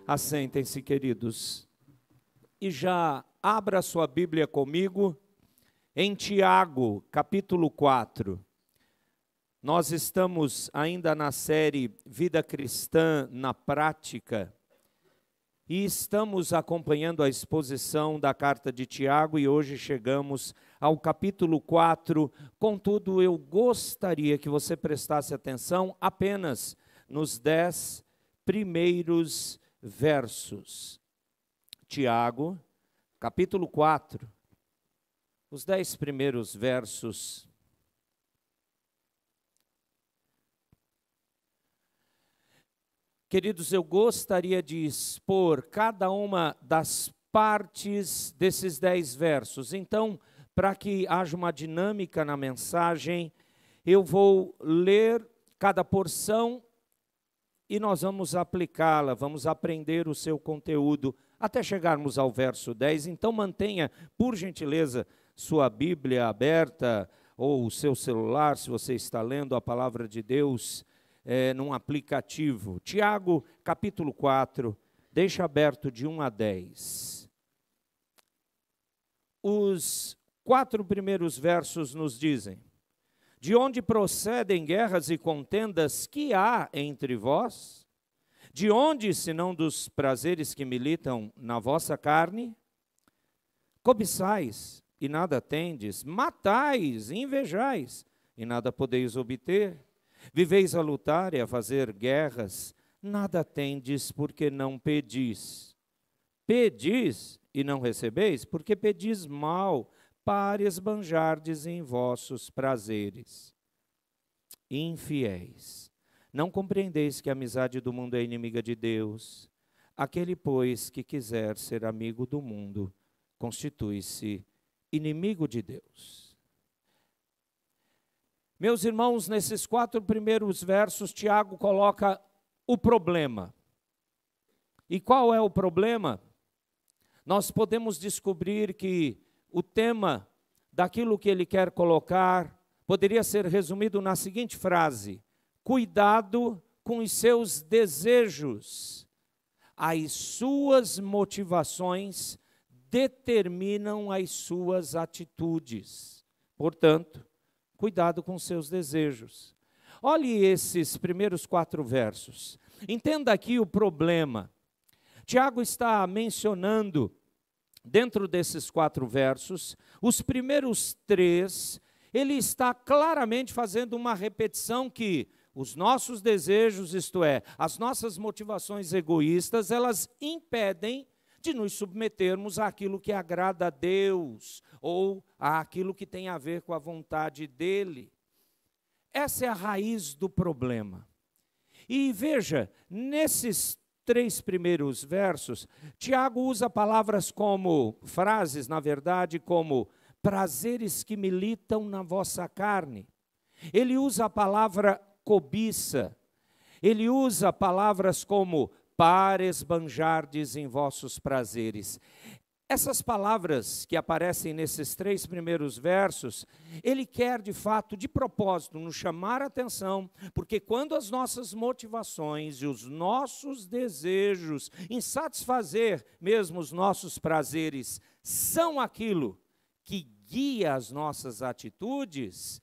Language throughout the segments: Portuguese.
Assentem-se, queridos, e já abra sua Bíblia comigo em Tiago, capítulo 4. Nós estamos ainda na série Vida Cristã na Prática e estamos acompanhando a exposição da carta de Tiago e hoje chegamos ao capítulo 4. Contudo, eu gostaria que você prestasse atenção apenas nos 10 primeiros versos. Tiago, capítulo 4, os 10 primeiros versos. Queridos, eu gostaria de expor cada uma das partes desses 10 versos. Então, para que haja uma dinâmica na mensagem, eu vou ler cada porção e nós vamos aplicá-la, vamos aprender o seu conteúdo até chegarmos ao verso 10. Então mantenha, por gentileza, sua Bíblia aberta ou o seu celular, se você está lendo a palavra de Deus, num aplicativo. Tiago, capítulo 4, deixa aberto de 1 a 10. Os 4 primeiros versos nos dizem: de onde procedem guerras e contendas que há entre vós? De onde, senão dos prazeres que militam na vossa carne? Cobiçais e nada tendes, matais, invejais e nada podeis obter. Viveis a lutar e a fazer guerras, nada tendes porque não pedis. Pedis e não recebeis porque pedis mal, para esbanjardes em vossos prazeres. Infiéis, não compreendeis que a amizade do mundo é inimiga de Deus? Aquele, pois, que quiser ser amigo do mundo, constitui-se inimigo de Deus. Meus irmãos, nesses 4 primeiros versos, Tiago coloca o problema. E qual é o problema? Nós podemos descobrir que o tema daquilo que ele quer colocar poderia ser resumido na seguinte frase: cuidado com os seus desejos. As suas motivações determinam as suas atitudes. Portanto, cuidado com seus desejos. Olhe esses primeiros 4 versos. Entenda aqui o problema. Tiago está mencionando, dentro desses 4 versos, os primeiros 3, ele está claramente fazendo uma repetição que os nossos desejos, isto é, as nossas motivações egoístas, elas impedem de nos submetermos àquilo que agrada a Deus, ou àquilo que tem a ver com a vontade dEle. Essa é a raiz do problema. E veja, nesses 3 primeiros versos, Tiago usa palavras como, frases, na verdade, como prazeres que militam na vossa carne. Ele usa a palavra cobiça. Ele usa palavras como para esbanjardes em vossos prazeres. Essas palavras que aparecem nesses 3 primeiros versos, ele quer de fato, de propósito, nos chamar a atenção, porque quando as nossas motivações e os nossos desejos em satisfazer mesmo os nossos prazeres são aquilo que guia as nossas atitudes,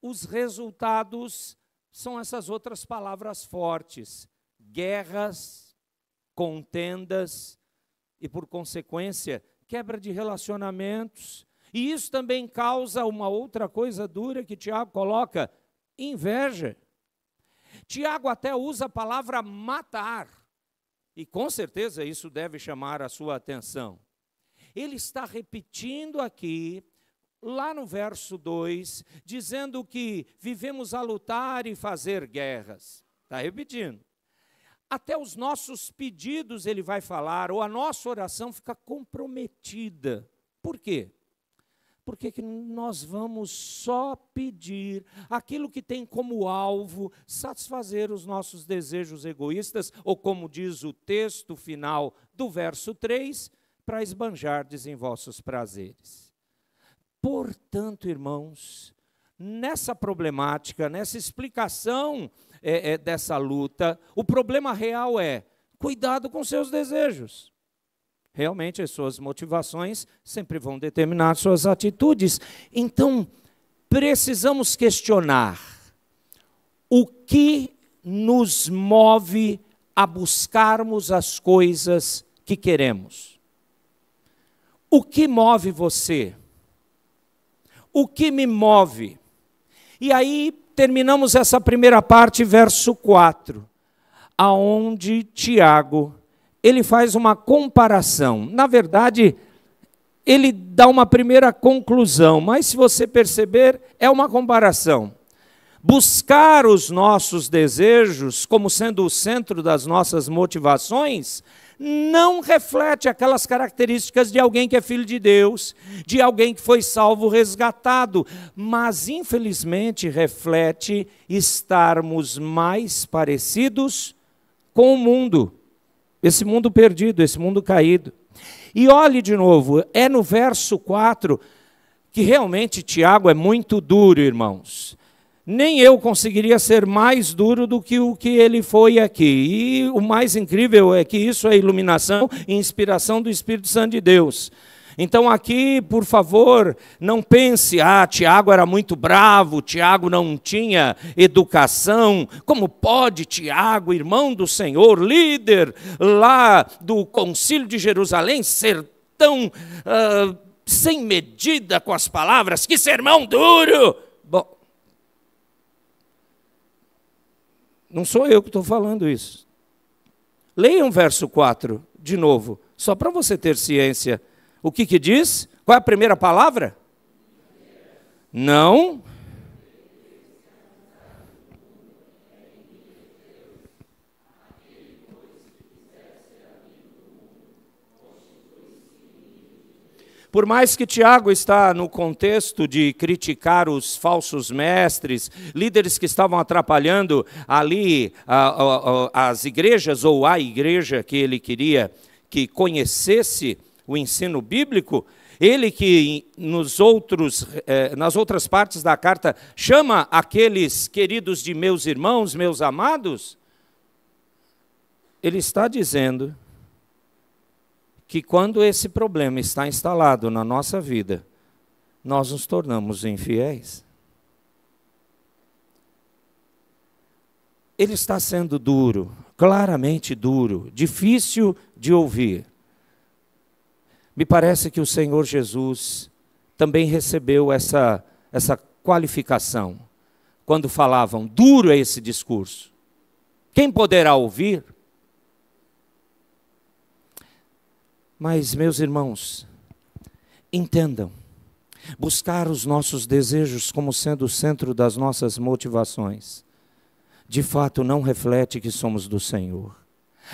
os resultados são essas outras palavras fortes: guerras, contendas, e, por consequência, quebra de relacionamentos. E isso também causa uma outra coisa dura que Tiago coloca: inveja. Tiago até usa a palavra matar. E com certeza isso deve chamar a sua atenção. Ele está repetindo aqui, lá no verso 2, dizendo que vivemos a lutar e fazer guerras. Está repetindo. Até os nossos pedidos ele vai falar, ou a nossa oração fica comprometida. Por quê? Porque que nós vamos só pedir aquilo que tem como alvo satisfazer os nossos desejos egoístas, ou como diz o texto final do verso 3, para esbanjardes em vossos prazeres. Portanto, irmãos, nessa problemática, nessa explicação dessa luta, o problema real é cuidado com seus desejos. Realmente, as suas motivações sempre vão determinar suas atitudes. Então, precisamos questionar o que nos move a buscarmos as coisas que queremos. O que move você? O que me move? E aí, terminamos essa primeira parte, verso 4, aonde Tiago, ele faz uma comparação. Na verdade, ele dá uma primeira conclusão, mas se você perceber, é uma comparação. Buscar os nossos desejos como sendo o centro das nossas motivações não reflete aquelas características de alguém que é filho de Deus, de alguém que foi salvo, resgatado, mas infelizmente reflete estarmos mais parecidos com o mundo, esse mundo perdido, esse mundo caído. E olhe de novo, é no verso 4 que realmente Tiago é muito duro, irmãos. Nem eu conseguiria ser mais duro do que o que ele foi aqui. E o mais incrível é que isso é iluminação e inspiração do Espírito Santo de Deus. Então aqui, por favor, não pense, Tiago era muito bravo, Tiago não tinha educação. Como pode Tiago, irmão do Senhor, líder lá do Concílio de Jerusalém, ser tão sem medida com as palavras? Que sermão duro! Bom, não sou eu que estou falando isso. Leiam o verso 4 de novo, só para você ter ciência. O que diz? Qual é a primeira palavra? Não. Por mais que Tiago está no contexto de criticar os falsos mestres, líderes que estavam atrapalhando ali as igrejas, ou a igreja que ele queria que conhecesse o ensino bíblico, ele que nas outras partes da carta chama aqueles queridos de meus irmãos, meus amados, ele está dizendo que quando esse problema está instalado na nossa vida, nós nos tornamos infiéis. Ele está sendo duro, claramente duro, difícil de ouvir. Me parece que o Senhor Jesus também recebeu essa qualificação, quando falavam, duro é esse discurso. Quem poderá ouvir? Mas, meus irmãos, entendam, buscar os nossos desejos como sendo o centro das nossas motivações, de fato não reflete que somos do Senhor.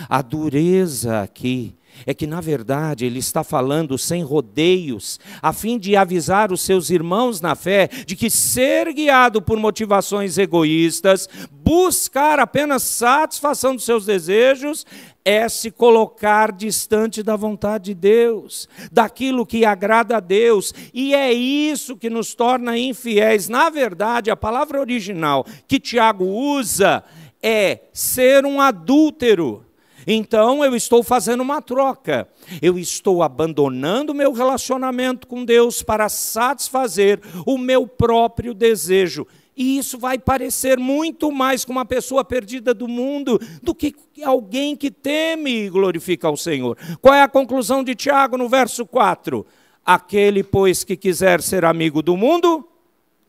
A dureza aqui é que, na verdade, ele está falando sem rodeios, a fim de avisar os seus irmãos na fé de que ser guiado por motivações egoístas, buscar apenas satisfação dos seus desejos, é se colocar distante da vontade de Deus, daquilo que agrada a Deus, e é isso que nos torna infiéis. Na verdade, a palavra original que Tiago usa é ser um adúltero. Então eu estou fazendo uma troca, eu estou abandonando o meu relacionamento com Deus para satisfazer o meu próprio desejo. E isso vai parecer muito mais com uma pessoa perdida do mundo do que alguém que teme e glorifica ao Senhor. Qual é a conclusão de Tiago no verso 4? Aquele, pois, que quiser ser amigo do mundo,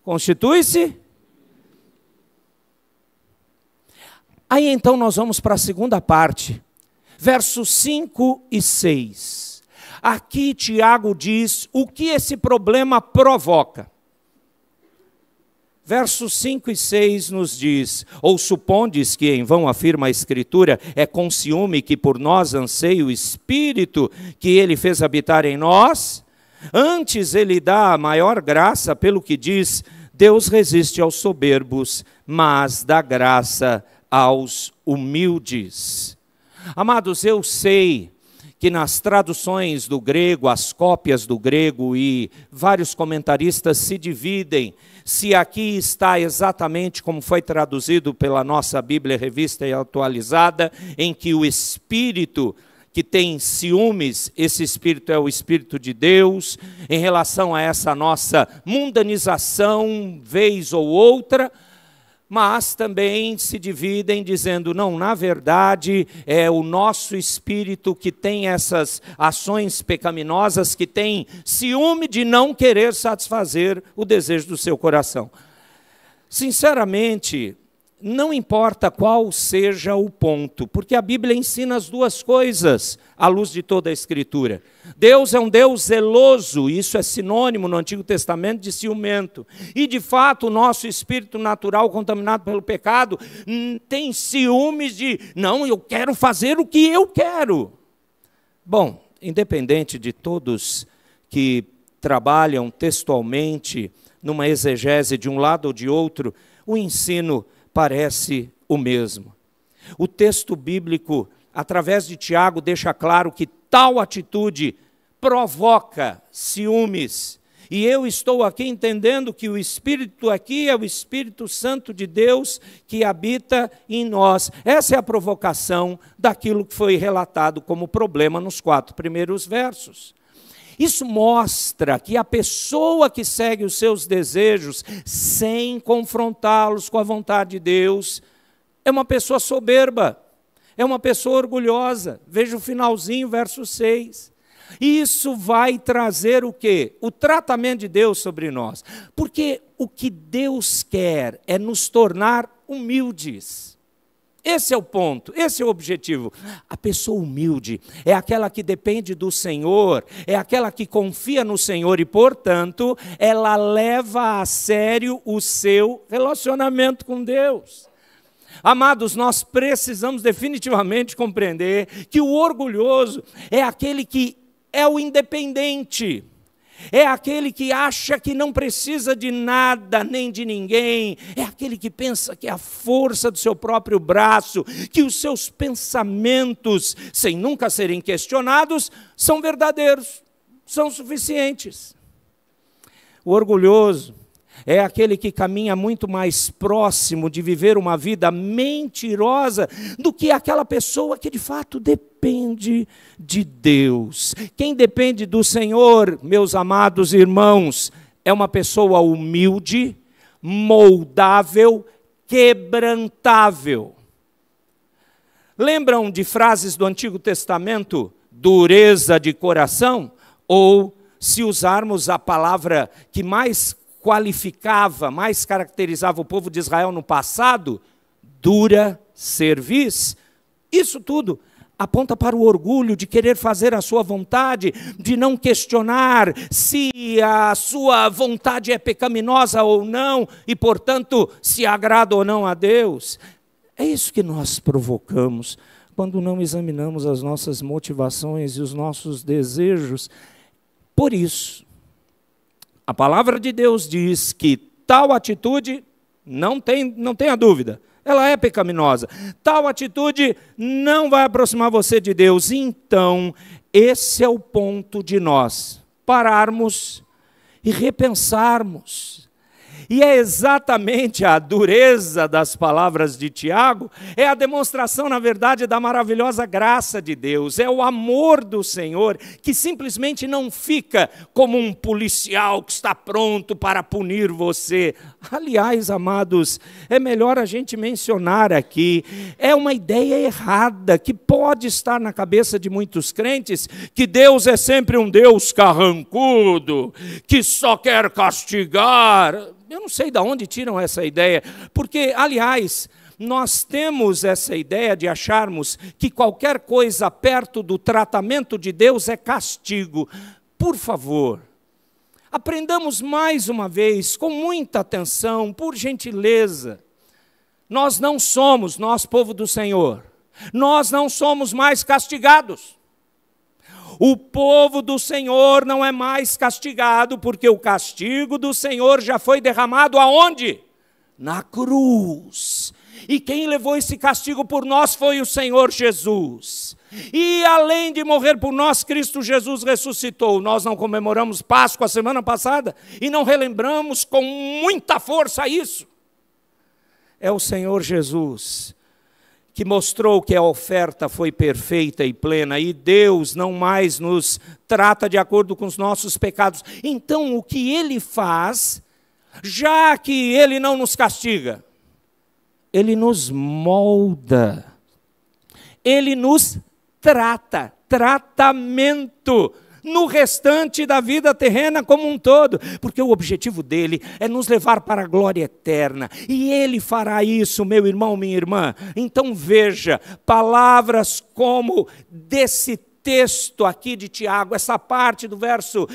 constitui-se. Aí então nós vamos para a segunda parte, versos 5 e 6. Aqui Tiago diz o que esse problema provoca. Versos 5 e 6 nos diz, ou supondes que em vão afirma a Escritura, é com ciúme que por nós anseia o Espírito que ele fez habitar em nós? Antes ele dá a maior graça, pelo que diz, Deus resiste aos soberbos, mas dá graça aos humildes. Amados, eu sei que nas traduções do grego, as cópias do grego, e vários comentaristas se dividem se aqui está exatamente como foi traduzido pela nossa Bíblia Revista e Atualizada, em que o espírito que tem ciúmes, esse espírito é o Espírito de Deus, em relação a essa nossa mundanização, vez ou outra, mas também se dividem dizendo, não, na verdade, é o nosso espírito que tem essas ações pecaminosas, que tem ciúme de não querer satisfazer o desejo do seu coração. Sinceramente, não importa qual seja o ponto, porque a Bíblia ensina as duas coisas à luz de toda a Escritura. Deus é um Deus zeloso, isso é sinônimo no Antigo Testamento de ciumento. E de fato o nosso espírito natural contaminado pelo pecado tem ciúmes de, não, eu quero fazer o que eu quero. Bom, independente de todos que trabalham textualmente numa exegese de um lado ou de outro, o ensino parece o mesmo. O texto bíblico, através de Tiago, deixa claro que tal atitude provoca ciúmes. E eu estou aqui entendendo que o Espírito aqui é o Espírito Santo de Deus que habita em nós. Essa é a provocação daquilo que foi relatado como problema nos 4 primeiros versos. Isso mostra que a pessoa que segue os seus desejos sem confrontá-los com a vontade de Deus é uma pessoa soberba, é uma pessoa orgulhosa. Veja o finalzinho, verso 6. Isso vai trazer o quê? O tratamento de Deus sobre nós. Porque o que Deus quer é nos tornar humildes. Esse é o ponto, esse é o objetivo. A pessoa humilde é aquela que depende do Senhor, é aquela que confia no Senhor e, portanto, ela leva a sério o seu relacionamento com Deus. Amados, nós precisamos definitivamente compreender que o orgulhoso é aquele que é o independente. É aquele que acha que não precisa de nada nem de ninguém. É aquele que pensa que a força do seu próprio braço, que os seus pensamentos, sem nunca serem questionados, são verdadeiros, são suficientes. O orgulhoso é aquele que caminha muito mais próximo de viver uma vida mentirosa do que aquela pessoa que de fato depende de Deus. Quem depende do Senhor, meus amados irmãos, é uma pessoa humilde, moldável, quebrantável. Lembram de frases do Antigo Testamento? Dureza de coração? Ou, se usarmos a palavra que mais qualificava, mais caracterizava o povo de Israel no passado, dura cerviz. Isso tudo aponta para o orgulho de querer fazer a sua vontade, de não questionar se a sua vontade é pecaminosa ou não, e, portanto, se agrada ou não a Deus. É isso que nós provocamos quando não examinamos as nossas motivações e os nossos desejos. Por isso, a palavra de Deus diz que tal atitude, não tenha dúvida, ela é pecaminosa. Tal atitude não vai aproximar você de Deus. Então, esse é o ponto de nós pararmos e repensarmos. E é exatamente a dureza das palavras de Tiago, é a demonstração, na verdade, da maravilhosa graça de Deus, é o amor do Senhor, que simplesmente não fica como um policial que está pronto para punir você. Aliás, amados, é melhor a gente mencionar aqui, é uma ideia errada, que pode estar na cabeça de muitos crentes, que Deus é sempre um Deus carrancudo, que só quer castigar. Eu não sei de onde tiram essa ideia, porque, aliás, nós temos essa ideia de acharmos que qualquer coisa perto do tratamento de Deus é castigo. Por favor, aprendamos mais uma vez, com muita atenção, por gentileza. Nós não somos, nós, povo do Senhor, nós não somos mais castigados. O povo do Senhor não é mais castigado, porque o castigo do Senhor já foi derramado aonde? na cruz. E quem levou esse castigo por nós foi o Senhor Jesus. E além de morrer por nós, Cristo Jesus ressuscitou. Nós não comemoramos Páscoa a semana passada e não relembramos com muita força isso. É o Senhor Jesus que mostrou que a oferta foi perfeita e plena, e Deus não mais nos trata de acordo com os nossos pecados. Então, o que Ele faz, já que Ele não nos castiga, Ele nos molda, Ele nos trata, tratamento, no restante da vida terrena como um todo, porque o objetivo dele é nos levar para a glória eterna, e ele fará isso, meu irmão, minha irmã. Então veja, palavras como desse texto aqui de Tiago, essa parte do verso,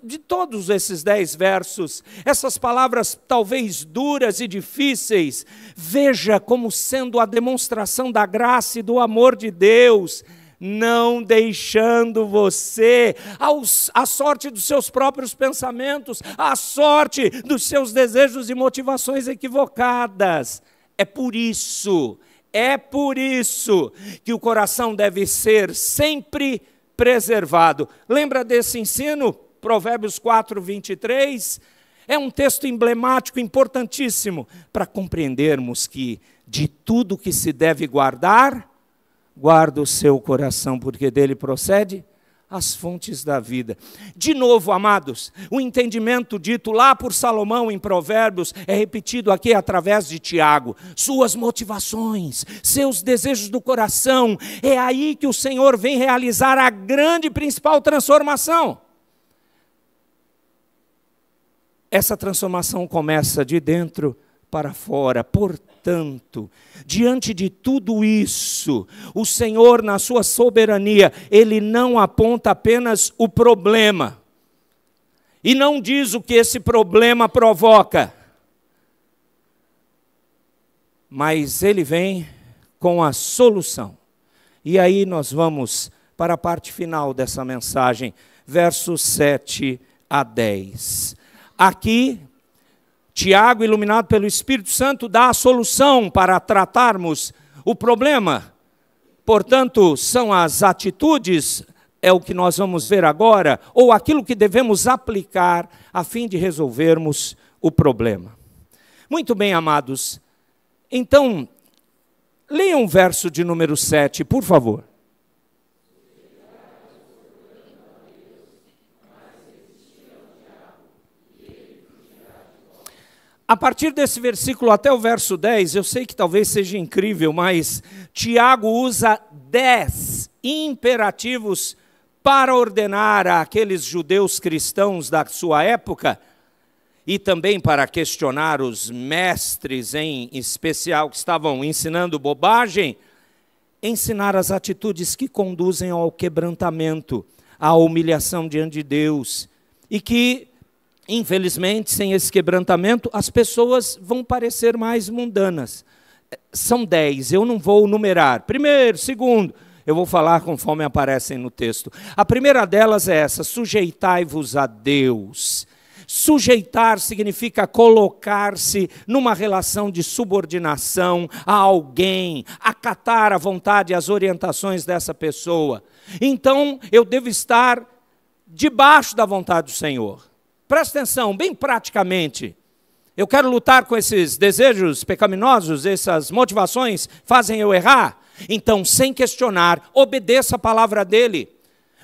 de todos esses 10 versos, essas palavras talvez duras e difíceis, veja como sendo a demonstração da graça e do amor de Deus, não deixando você à sorte dos seus próprios pensamentos, à sorte dos seus desejos e motivações equivocadas. É por isso que o coração deve ser sempre preservado. Lembra desse ensino? Provérbios 4, 23? É um texto emblemático, importantíssimo, para compreendermos que de tudo que se deve guardar, guarda o seu coração, porque dele procede as fontes da vida. De novo, amados, o entendimento dito lá por Salomão em Provérbios é repetido aqui através de Tiago. Suas motivações, seus desejos do coração, é aí que o Senhor vem realizar a grande e principal transformação. Essa transformação começa de dentro para fora. Portanto, diante de tudo isso, o Senhor, na sua soberania, Ele não aponta apenas o problema, e não diz o que esse problema provoca, mas Ele vem com a solução. E aí nós vamos para a parte final dessa mensagem, versos 7 a 10. Aqui, Tiago, iluminado pelo Espírito Santo, dá a solução para tratarmos o problema. Portanto, são as atitudes, é o que nós vamos ver agora, ou aquilo que devemos aplicar a fim de resolvermos o problema. Muito bem, amados. Então, leiam o verso de número 7, por favor. A partir desse versículo até o verso 10, eu sei que talvez seja incrível, mas Tiago usa 10 imperativos para ordenar àqueles judeus cristãos da sua época, e também para questionar os mestres em especial que estavam ensinando bobagem, ensinar as atitudes que conduzem ao quebrantamento, à humilhação diante de Deus, e que, infelizmente, sem esse quebrantamento, as pessoas vão parecer mais mundanas. São 10, eu não vou numerar. Primeiro, segundo, eu vou falar conforme aparecem no texto. A primeira delas é essa: sujeitai-vos a Deus. Sujeitar significa colocar-se numa relação de subordinação a alguém, acatar a vontade e as orientações dessa pessoa. Então, eu devo estar debaixo da vontade do Senhor. Presta atenção, bem praticamente. Eu quero lutar com esses desejos pecaminosos, essas motivações fazem eu errar. Então, sem questionar, obedeça a palavra dele.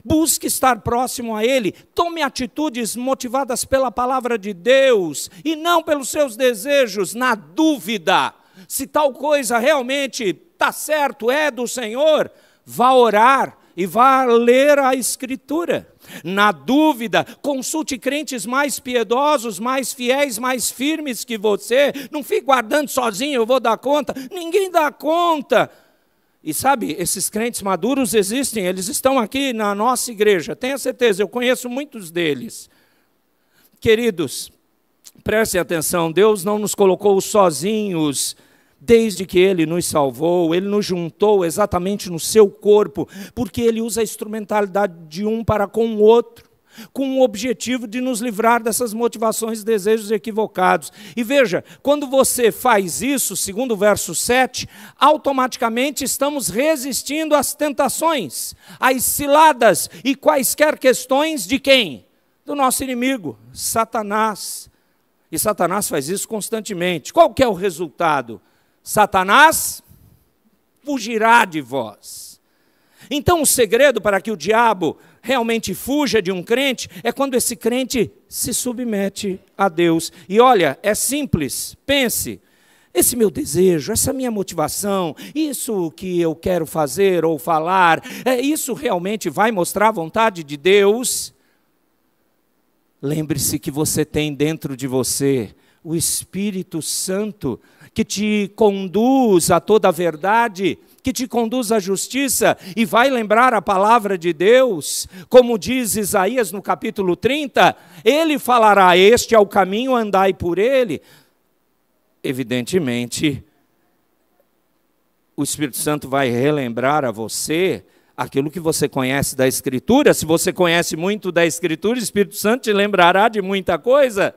Busque estar próximo a ele. Tome atitudes motivadas pela palavra de Deus e não pelos seus desejos. Na dúvida, se tal coisa realmente está certo, é do Senhor, vá orar e vá ler a Escritura. Na dúvida, consulte crentes mais piedosos, mais fiéis, mais firmes que você. Não fique guardando sozinho, eu vou dar conta. Ninguém dá conta. E sabe, esses crentes maduros existem, eles estão aqui na nossa igreja. Tenha certeza, eu conheço muitos deles. Queridos, prestem atenção, Deus não nos colocou sozinhos. Desde que Ele nos salvou, Ele nos juntou exatamente no seu corpo, porque Ele usa a instrumentalidade de um para com o outro. com o objetivo de nos livrar dessas motivações e desejos equivocados. E veja, quando você faz isso, segundo o verso 7, automaticamente estamos resistindo às tentações, às ciladas e quaisquer questões de quem? Do nosso inimigo, Satanás. E Satanás faz isso constantemente. Qual que é o resultado? Satanás fugirá de vós. Então o segredo para que o diabo realmente fuja de um crente é quando esse crente se submete a Deus. E olha, é simples, pense, esse meu desejo, essa minha motivação, isso que eu quero fazer ou falar, isso realmente vai mostrar a vontade de Deus? Lembre-se que você tem dentro de você o Espírito Santo, que te conduz a toda a verdade, que te conduz à justiça, e vai lembrar a palavra de Deus, como diz Isaías no capítulo 30, ele falará, este é o caminho, andai por ele. Evidentemente, o Espírito Santo vai relembrar a você aquilo que você conhece da Escritura. Se você conhece muito da Escritura, o Espírito Santo te lembrará de muita coisa.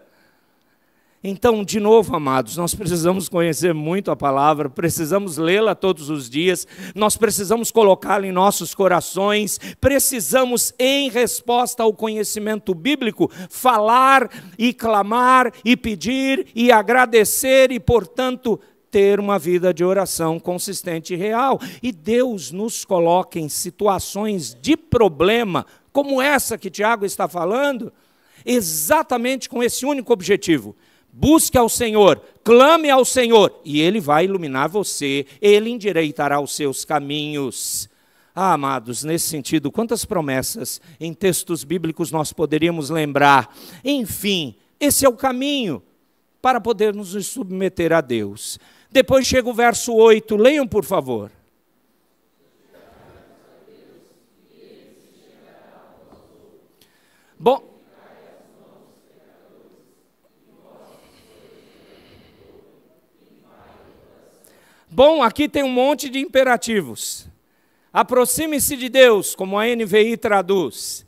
Então, de novo, amados, nós precisamos conhecer muito a palavra, precisamos lê-la todos os dias, nós precisamos colocá-la em nossos corações, precisamos, em resposta ao conhecimento bíblico, falar e clamar e pedir e agradecer e, portanto, ter uma vida de oração consistente e real. E Deus nos coloca em situações de problema, como essa que Tiago está falando, exatamente com esse único objetivo. Busque ao Senhor, clame ao Senhor, e Ele vai iluminar você, Ele endireitará os seus caminhos. Ah, amados, nesse sentido, quantas promessas em textos bíblicos nós poderíamos lembrar? Enfim, esse é o caminho para podermos nos submeter a Deus. Depois chega o verso 8, leiam por favor. Bom, aqui tem um monte de imperativos. Aproxime-se de Deus, como a NVI traduz.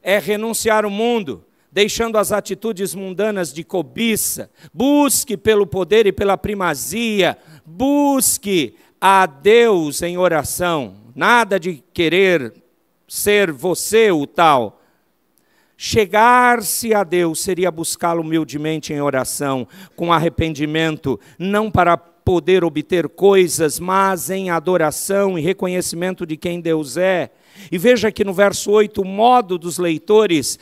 É renunciar ao mundo, deixando as atitudes mundanas de cobiça. Busque pelo poder e pela primazia. Busque a Deus em oração. Nada de querer ser você o tal. Chegar-se a Deus seria buscá-lo humildemente em oração, com arrependimento, não para poder obter coisas, mas em adoração e reconhecimento de quem Deus é. E veja que no verso 8, o modo dos leitores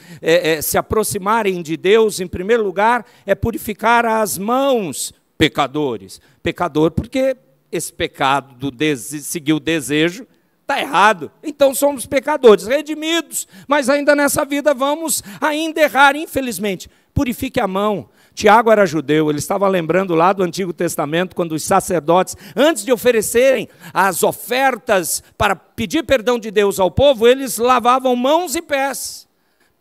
se aproximarem de Deus, em primeiro lugar, é purificar as mãos, pecadores. Pecador porque esse pecado do seguir o desejo está errado. Então somos pecadores, redimidos, mas ainda nessa vida vamos ainda errar, infelizmente. Purifique a mão. Tiago era judeu, ele estava lembrando lá do Antigo Testamento, quando os sacerdotes, antes de oferecerem as ofertas para pedir perdão de Deus ao povo, eles lavavam mãos e pés.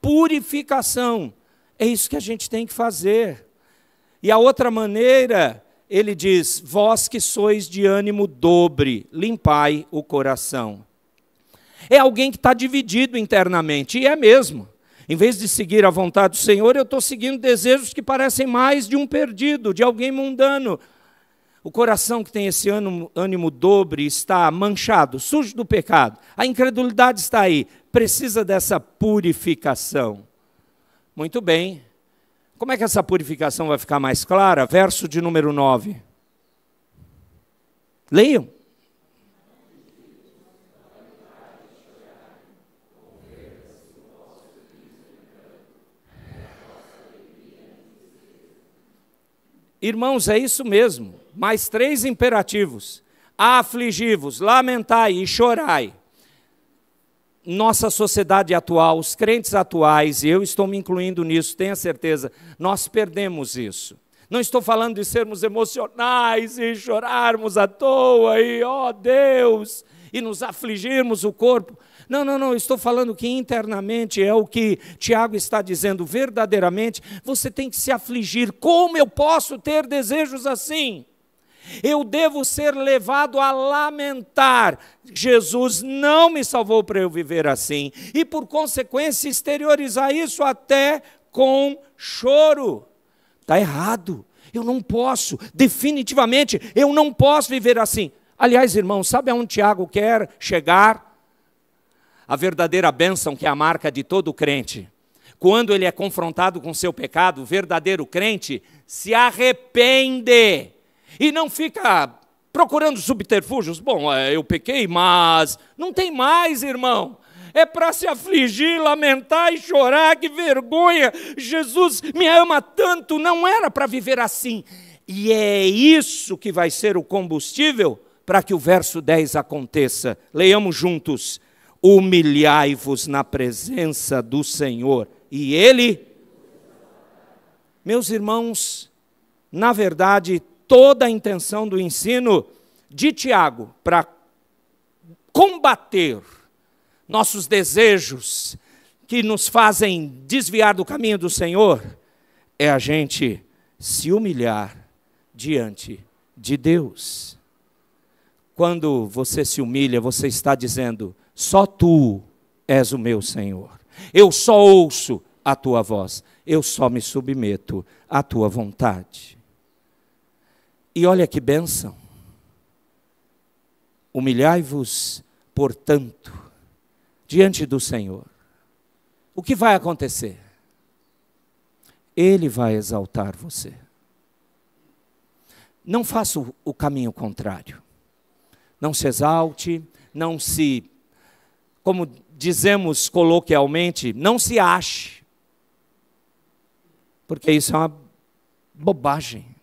Purificação. É isso que a gente tem que fazer. E a outra maneira, ele diz, vós que sois de ânimo dobre, limpai o coração. É alguém que está dividido internamente, e é mesmo. Em vez de seguir a vontade do Senhor, eu estou seguindo desejos que parecem mais de um perdido, de alguém mundano. O coração que tem esse ânimo dobre está manchado, sujo do pecado. A incredulidade está aí, precisa dessa purificação. Muito bem. Como é que essa purificação vai ficar mais clara? Verso de número 9. Leiam. Irmãos, é isso mesmo, mais 3 imperativos. Afligi-vos, lamentai e chorai. Nossa sociedade atual, os crentes atuais, e eu estou me incluindo nisso, tenha certeza, nós perdemos isso. Não estou falando de sermos emocionais e chorarmos à toa, e ó Deus, e nos afligirmos o corpo. Não, estou falando que internamente é o que Tiago está dizendo, verdadeiramente, você tem que se afligir. Como eu posso ter desejos assim? Eu devo ser levado a lamentar. Jesus não me salvou para eu viver assim. E por consequência exteriorizar isso até com choro. Está errado. Eu não posso, definitivamente, eu não posso viver assim. Aliás, irmãos, sabe aonde Tiago quer chegar? A verdadeira bênção que é a marca de todo crente. Quando ele é confrontado com seu pecado, o verdadeiro crente se arrepende. E não fica procurando subterfúgios. Bom, eu pequei, mas não tem mais, irmão. É para se afligir, lamentar e chorar, que vergonha. Jesus me ama tanto, não era para viver assim. E é isso que vai ser o combustível para que o verso 10 aconteça. Leiamos juntos. Humilhai-vos na presença do Senhor. E Ele, meus irmãos, na verdade, toda a intenção do ensino de Tiago para combater nossos desejos que nos fazem desviar do caminho do Senhor, é a gente se humilhar diante de Deus. Quando você se humilha, você está dizendo, só Tu és o meu Senhor. Eu só ouço a Tua voz, eu só me submeto à Tua vontade. E olha que bênção. Humilhai-vos, portanto, diante do Senhor. O que vai acontecer? Ele vai exaltar você. Não faça o caminho contrário. Não se exalte, não se, como dizemos coloquialmente, não se ache. Porque isso é uma bobagem,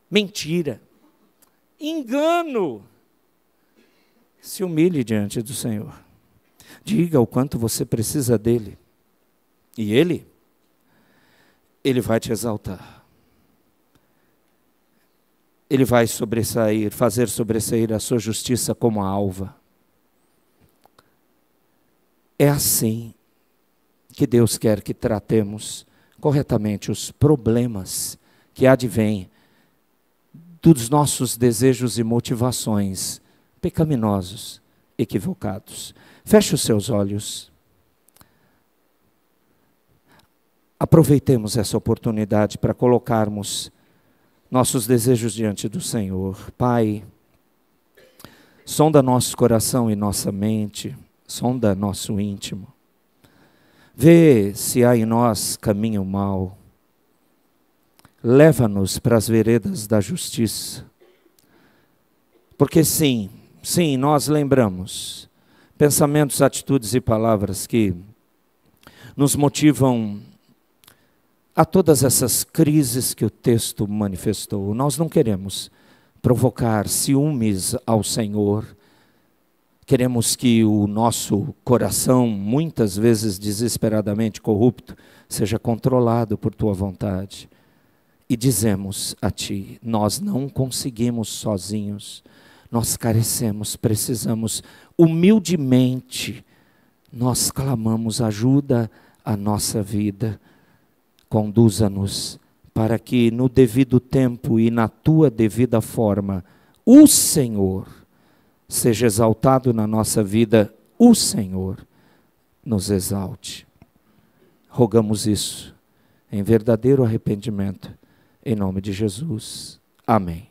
mentira, engano. Se humilhe diante do Senhor. Diga o quanto você precisa dEle. E Ele vai te exaltar. Ele vai sobressair, fazer sobressair a sua justiça como a alva. É assim que Deus quer que tratemos corretamente os problemas que advêm dos nossos desejos e motivações pecaminosos, equivocados. Feche os seus olhos. Aproveitemos essa oportunidade para colocarmos nossos desejos diante do Senhor. Pai, sonda nosso coração e nossa mente, sonda nosso íntimo. Vê se há em nós caminho mau. Leva-nos para as veredas da justiça. Porque sim, nós lembramos pensamentos, atitudes e palavras que nos motivam a todas essas crises que o texto manifestou. Nós não queremos provocar ciúmes ao Senhor. Queremos que o nosso coração, muitas vezes desesperadamente corrupto, seja controlado por Tua vontade. E dizemos a Ti, nós não conseguimos sozinhos, nós carecemos, precisamos humildemente, nós clamamos, ajuda a nossa vida, conduza-nos para que no devido tempo e na Tua devida forma, o Senhor seja exaltado na nossa vida, o Senhor nos exalte. Rogamos isso em verdadeiro arrependimento, em nome de Jesus. Amém.